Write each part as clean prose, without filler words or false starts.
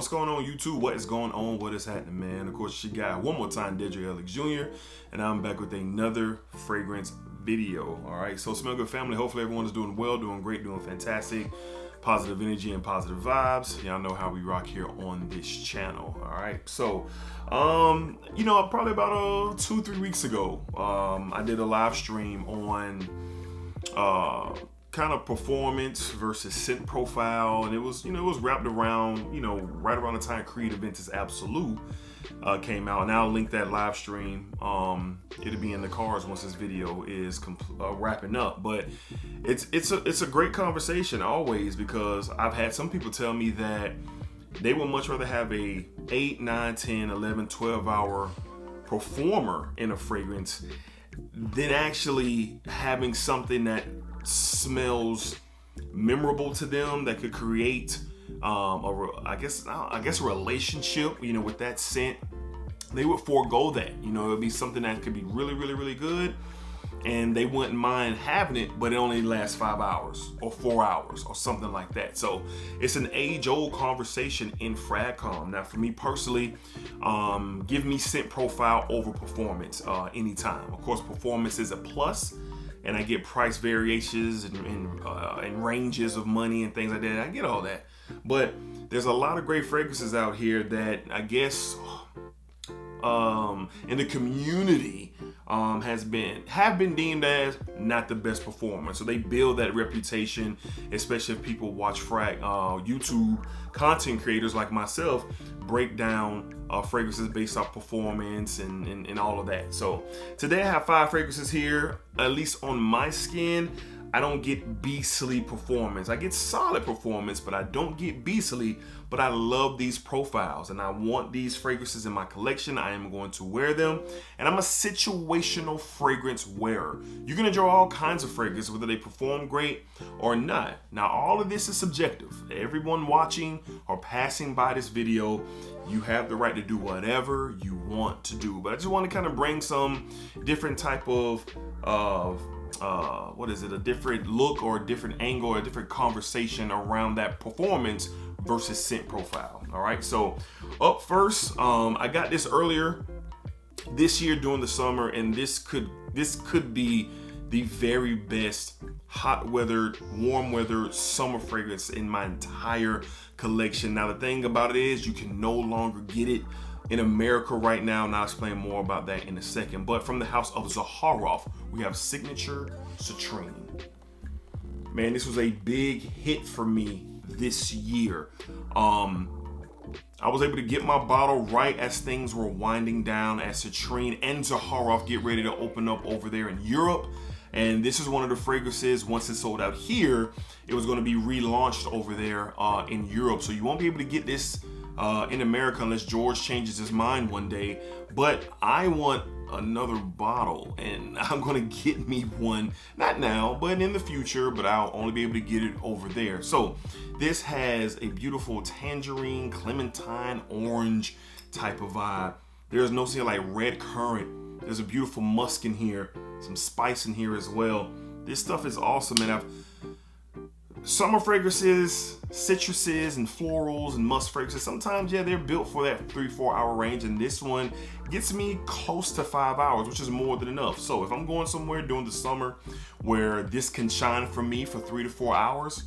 What's going on, YouTube? What is going on? What is happening, man? Of course, your guy, one more time, DEDRICKHICKSJR, and I'm back with another fragrance video. All right, so Smell Good family, hopefully everyone is doing well, doing great, doing fantastic. Positive energy and positive vibes. Y'all know how we rock here on this channel. All right, so probably about 2-3 weeks ago, I did a live stream on kind of performance versus scent profile, and it was wrapped around right around the time Creed Aventus Absolute came out, and I'll link that live stream. It'll be in the cards once this video is wrapping up. But it's a great conversation always, because I've had some people tell me that they would much rather have a 8, 9, 10, 11, 12 hour performer in a fragrance than actually having something that smells memorable to them, that could create I guess a relationship with that scent. They would forego that. It would be something that could be really, really, really good, and they wouldn't mind having it, but it only lasts 5 hours or 4 hours or something like that. So it's an age-old conversation in FragCom. Now, for me personally, give me scent profile over performance anytime. Of course, performance is a plus, and I get price variations and ranges of money and things like that. I get all that. But there's a lot of great fragrances out here that I guess in the community have been deemed as not the best performer. So they build that reputation, especially if people watch YouTube content creators like myself break down fragrances based off performance and all of that. So today I have 5 fragrances here. At least on my skin, I don't get beastly performance. I get solid performance, but I don't get beastly. But I love these profiles, and I want these fragrances in my collection. I am going to wear them, and I'm a situational fragrance wearer. You can enjoy all kinds of fragrances, whether they perform great or not. Now, all of this is subjective. Everyone watching or passing by this video, you have the right to do whatever you want to do. But I just want to kind of bring some different type of a different look or a different angle or a different conversation around that performance versus scent profile. All right, so up first, I got this earlier this year during the summer, and this could be the very best hot weather, warm weather summer fragrance in my entire collection. Now, the thing about it is you can no longer get it in America right now, and I'll explain more about that in a second. But from the house of Zaharoff, we have Signature Catrine. Man, this was a big hit for me this year. I was able to get my bottle right as things were winding down, as Catrine and Zaharoff get ready to open up over there in Europe. And this is one of the fragrances, once it's sold out here, it was going to be relaunched over there in Europe. So you won't be able to get this in America unless George changes his mind one day. But I want another bottle, and I'm gonna get me one, not now, but in the future, but I'll only be able to get it over there. So this has a beautiful tangerine, clementine, orange type of vibe. There's no scent like red currant. There's a beautiful musk in here, some spice in here as well. This stuff is awesome, and summer fragrances, citruses and florals and musk fragrances, sometimes, yeah, they're built for that 3-4 hour range, and this one gets me close to 5 hours, which is more than enough. So if I'm going somewhere during the summer where this can shine for me for 3 to 4 hours,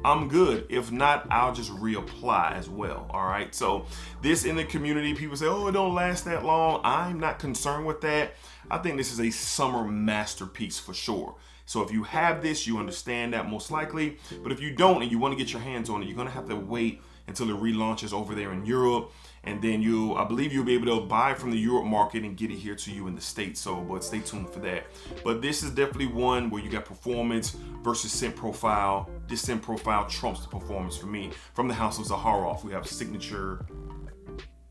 I'm good. If not, I'll just reapply as well. All right, so this in the community, people say, oh, it don't last that long. I'm not concerned with that. I think this is a summer masterpiece for sure. So if you have this, you understand that most likely. But if you don't and you want to get your hands on it, you're going to have to wait until it relaunches over there in Europe. And then I believe you'll be able to buy from the Europe market and get it here to you in the States. So, but stay tuned for that. But this is definitely one where you got performance versus scent profile. This scent profile trumps the performance for me. From the house of Zaharoff, we have Signature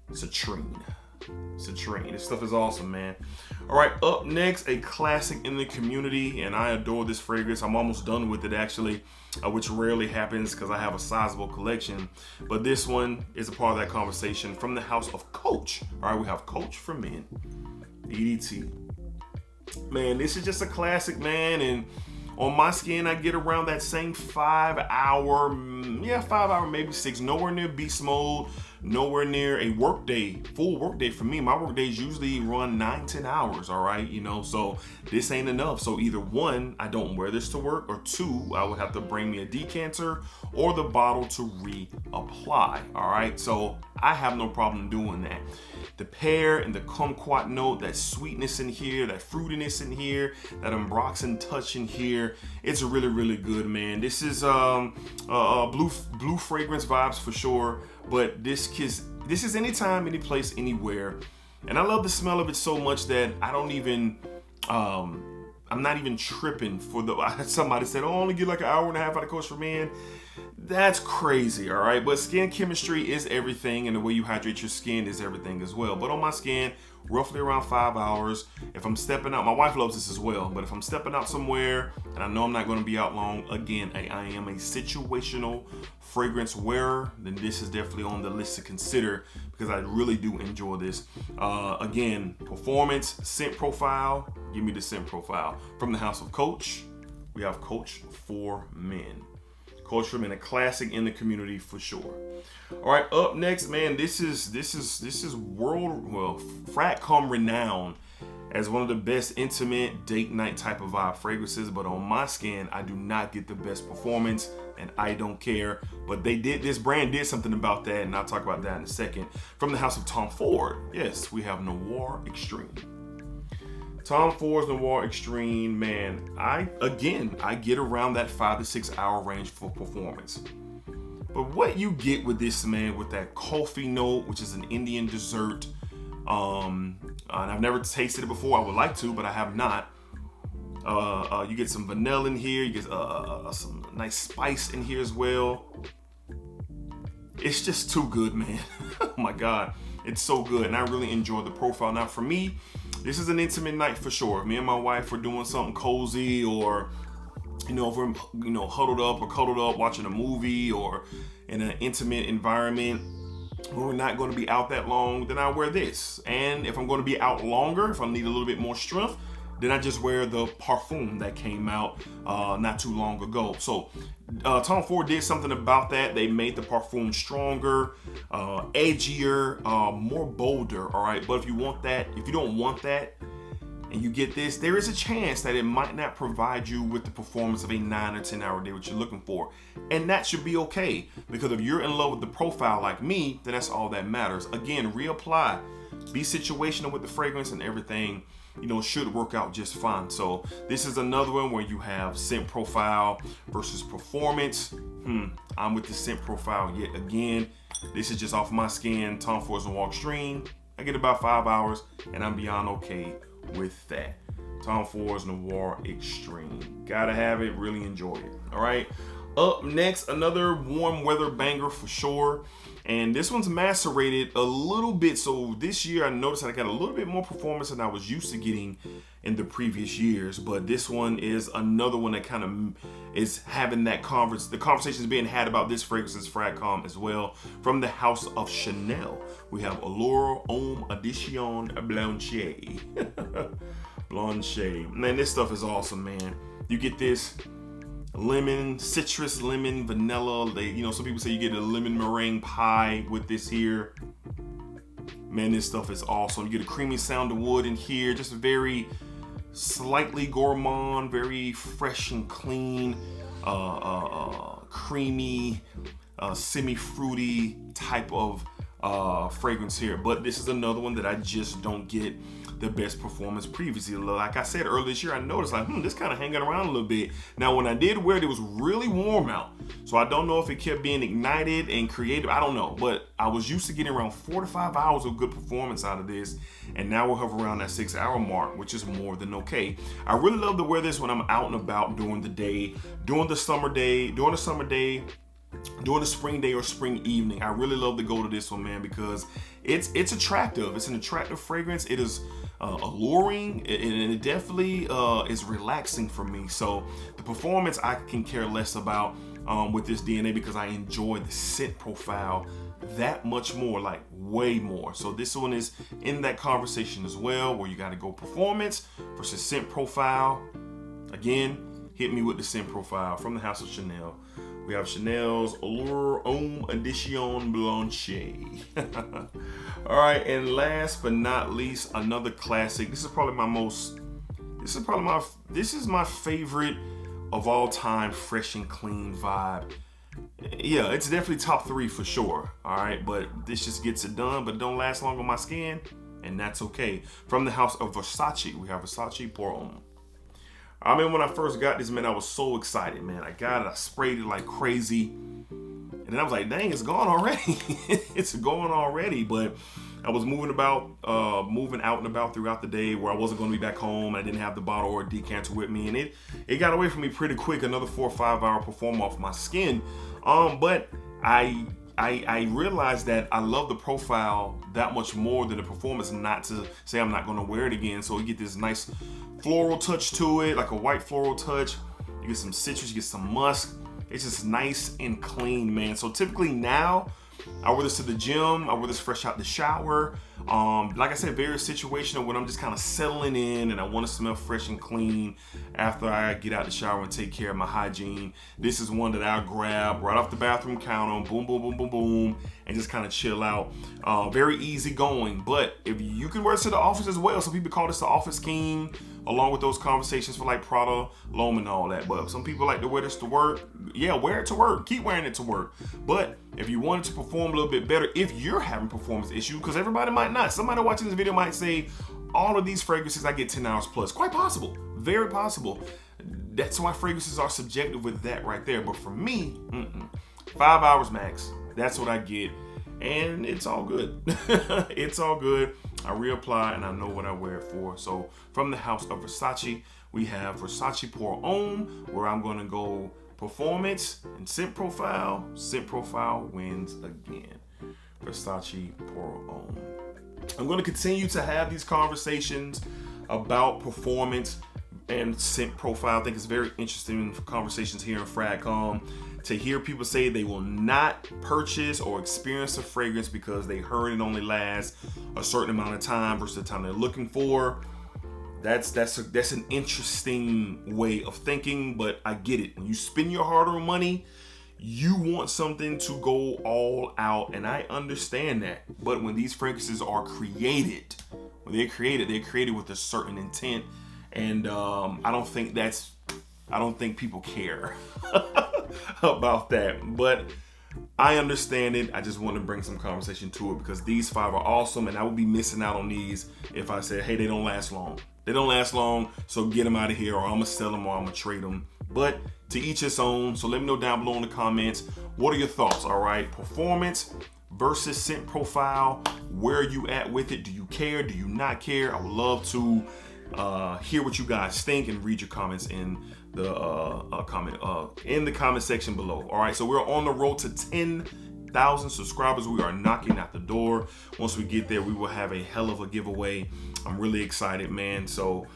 Catrine. This stuff is awesome, man. All right, up next, a classic in the community, and I adore this fragrance. I'm almost done with it, actually, which rarely happens because I have a sizable collection. But this one is a part of that conversation. From the house of Coach. All right, we have Coach for Men, EDT. Man, this is just a classic, man, and On my skin, I get around that same 5 hour, 5 hour, maybe 6. Nowhere near beast mode, nowhere near a work day, full work day for me. My work days usually run 9-10 hours, all right? So this ain't enough. So either one, I don't wear this to work, or two, I would have to bring me a decanter or the bottle to reapply, all right? So I have no problem doing that. The pear and the kumquat note, that sweetness in here, that fruitiness in here, that ambroxan touch in here, it's really, really good, man. This is blue fragrance vibes for sure, but this is anytime, any place, anywhere. And I love the smell of it so much that I don't even, I'm not even tripping for somebody said, oh, only get like an hour and a half out of Coach for Men. That's crazy, all right? But skin chemistry is everything, and the way you hydrate your skin is everything as well. But on my skin, roughly around 5 hours. If I'm stepping out, my wife loves this as well, but if I'm stepping out somewhere and I know I'm not going to be out long, again, I am a situational fragrance wearer, then this is definitely on the list to consider, because I really do enjoy this. Again, performance, scent profile, give me the scent profile. From the house of Coach, we have Coach for Men. Coach for Men, a classic in the community for sure. All right, up next, man, this is FratCom renowned as one of the best intimate date night type of vibe fragrances, but on my skin, I do not get the best performance, and I don't care. But this brand did something about that, and I'll talk about that in a second. From the house of Tom Ford, yes, we have Noir Extreme. Tom Ford's Noir Extreme, man, I get around that 5 to 6 hour range for performance. But what you get with this, man, with that coffee note, which is an Indian dessert, and I've never tasted it before. I would like to, but I have not. You get some vanilla in here. You get some nice spice in here as well. It's just too good, man. Oh my God, it's so good, and I really enjoy the profile. Now, for me, this is an intimate night for sure. If me and my wife are doing something cozy, or if we're huddled up or cuddled up watching a movie, or in an intimate environment where we're not going to be out that long, then I wear this. And if I'm going to be out longer, if I need a little bit more strength, then I just wear the Parfum that came out not too long ago. So Tom Ford did something about that. They made the Parfum stronger, edgier, more bolder, all right? But if you don't want that, and you get this, there is a chance that it might not provide you with the performance of a 9 or 10 hour day, what you're looking for. And that should be okay, because if you're in love with the profile like me, then that's all that matters. Again, reapply, be situational with the fragrance, and everything should work out just fine. So this is another one where you have scent profile versus performance. I'm with the scent profile yet again. This is just off my skin. Tom Ford's Noir Extreme. I get about 5 hours, and I'm beyond okay with that. Tom Ford's Noir Extreme. Gotta have it, really enjoy it. All right. Up next, another warm weather banger for sure. And this one's macerated a little bit. So this year I noticed that I got a little bit more performance than I was used to getting in the previous years. But this one is another one that kind of is having that the conversations being had about this fragrance is FratCom as well. From the house of Chanel, we have Allure Homme Edition Blanche. Blanche. Man, this stuff is awesome, man. You get this lemon, citrus, lemon, vanilla. Some people say you get a lemon meringue pie with this here. Man, this stuff is awesome. You get a creamy sandalwood in here, just very slightly gourmand, very fresh and clean, creamy, semi-fruity type of fragrance here. But this is another one that I just don't get the best performance previously. Like I said earlier this year, I noticed this kind of hanging around a little bit. Now, when I did wear it, it was really warm out. So I don't know if it kept being ignited and creative. I don't know. But I was used to getting around 4 to 5 hours of good performance out of this. And now we'll hover around that 6 hour mark, which is more than okay. I really love to wear this when I'm out and about during the day, during the spring day or spring evening. I really love to go to this one, man, because it's attractive. It's an attractive fragrance. It is alluring, and it definitely is relaxing for me. So the performance I can care less about with this DNA, because I enjoy the scent profile that much more, like way more. So this one is in that conversation as well, where you got to go performance versus scent profile. Again, hit me with the scent profile from the house of Chanel. We have Chanel's Allure Homme Edition Blanche. All right, and last but not least, another classic. This is my favorite of all time fresh and clean vibe. Yeah, it's definitely top 3 for sure. All right, but this just gets it done, but don't last long on my skin, and that's okay. From the house of Versace, we have Versace Pour Homme. I mean, when I first got this, man, I was so excited, man. I got it, I sprayed it like crazy. And then I was like, dang, it's gone already. It's gone already. But I was moving out and about throughout the day where I wasn't going to be back home. I didn't have the bottle or decanter with me. And it got away from me pretty quick, another 4 or 5 hour perform off my skin. But I realized that I love the profile that much more than the performance, not to say I'm not going to wear it again. So you get this nice floral touch to it, like a white floral touch. You get some citrus, you get some musk. It's just nice and clean, man. So typically now, I wear this to the gym. I wear this fresh out the shower. Like I said, very situational when I'm just kind of settling in and I want to smell fresh and clean after I get out the shower and take care of my hygiene. This is one that I'll grab right off the bathroom counter, boom, boom, boom, boom, boom, and just kind of chill out. Very easy going, but if you can wear this to the office as well. Some people call this the office king, along with those conversations for like Prada, Loam, and all that. But some people like to wear this to work. Yeah, wear it to work. Keep wearing it to work. But if you wanted to perform a little bit better, if you're having performance issues, because everybody might not. Somebody watching this video might say, all of these fragrances, I get 10 hours plus. Quite possible. Very possible. That's why fragrances are subjective with that right there. But for me, 5 hours max. That's what I get. And it's all good. It's all good. I reapply and I know what I wear it for. So from the house of Versace, we have Versace Pour Homme, where I'm going to go performance and scent profile. Scent profile wins again. Versace Pour Homme. I'm going to continue to have these conversations about performance and scent profile. I think it's very interesting conversations here in FragCom to hear people say they will not purchase or experience a fragrance because they heard it only lasts a certain amount of time versus the time they're looking for. That's an interesting way of thinking, but I get it. When you spend your hard-earned money, you want something to go all out, and I understand that. But when these fragrances are created, they're created with a certain intent, and I don't think people care about that. But I understand it. I just want to bring some conversation to it because these 5 are awesome, and I would be missing out on these if I said, hey, they don't last long. They don't last long, so get them out of here, or I'm gonna sell them, or I'm gonna trade them. But to each his own. So let me know down below in the comments, what are your thoughts? All right, performance versus scent profile. Where are you at with it? Do you care? Do you not care? I would love to hear what you guys think and read your comments in the comment section below. All right, so we're on the road to 10,000 subscribers. We are knocking at the door. Once we get there, we will have a hell of a giveaway. I'm really excited, man. So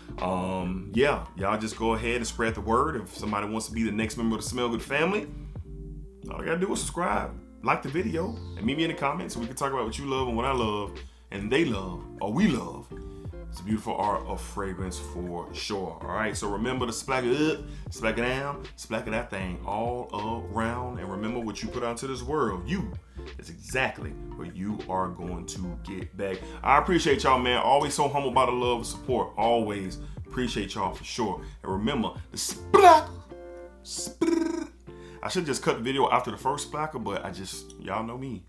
yeah, y'all just go ahead and spread the word. If somebody wants to be the next member of the Smell Good family, all you gotta do is subscribe, like the video, and meet me in the comments so we can talk about what you love and what I love and they love or we love. It's a beautiful art of fragrance for sure. All right, so remember to splack it up, splack it down, splack it that thing all around. And remember, what you put out into this world, is exactly what you are going to get back. I appreciate y'all, man. Always so humble by the love and support. Always appreciate y'all for sure. And remember, the splack. I should just cut the video after the first splacker, but y'all know me.